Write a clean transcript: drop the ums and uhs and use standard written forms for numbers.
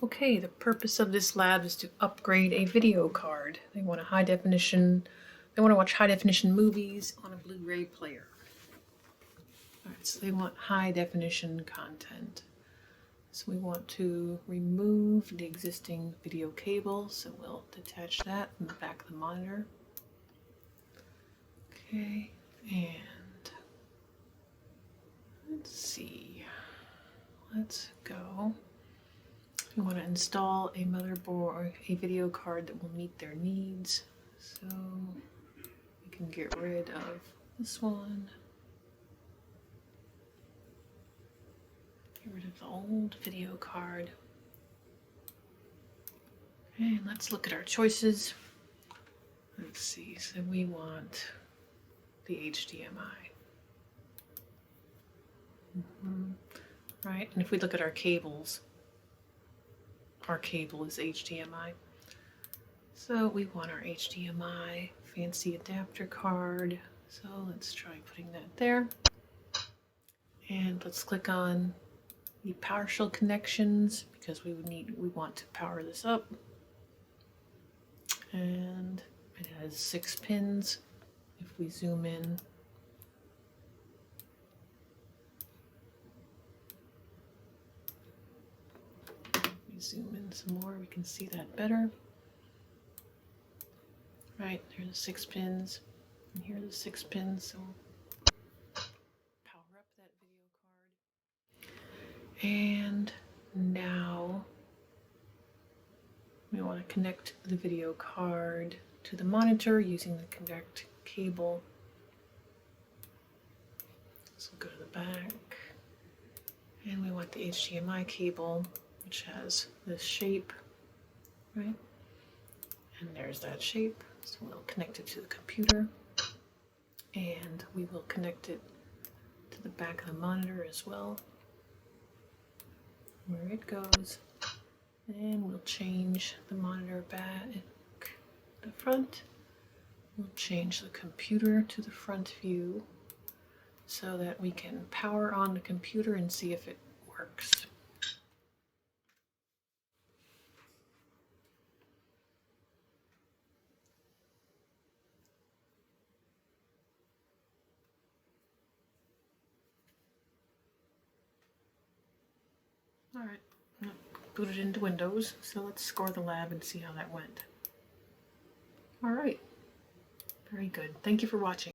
Okay, the purpose of this lab is to upgrade a video card. They want to watch high definition movies on a Blu-ray player. Alright, so they want high definition content. So we want to remove the existing video cable, so we'll detach that from the back of the monitor. Okay, and let's see. Let's go. We want to install a motherboard or a video card that will meet their needs. So we can get rid of this one. Get rid of the old video card. And let's look at our choices. Let's see, so we want the HDMI. Right, and if we look at our cables, our cable is HDMI. So we want our HDMI fancy adapter card. So let's try putting that there. And let's click on the PowerShell connections because we want to power this up. And it has 6 pins. If we zoom in, zoom in some more, we can see that better. Right, there's the 6 pins, and here are the 6 pins, so power up that video card. And now we want to connect the video card to the monitor using the connect cable. So we'll go to the back, and we want the HDMI cable, which has this shape, right? And there's that shape. So we'll connect it to the computer, and we will connect it to the back of the monitor as well, where it goes. And we'll change the monitor back to the front. We'll change the computer to the front view so that we can power on the computer and see if it works. Alright, boot it into Windows, so let's score the lab and see how that went. Alright, very good. Thank you for watching.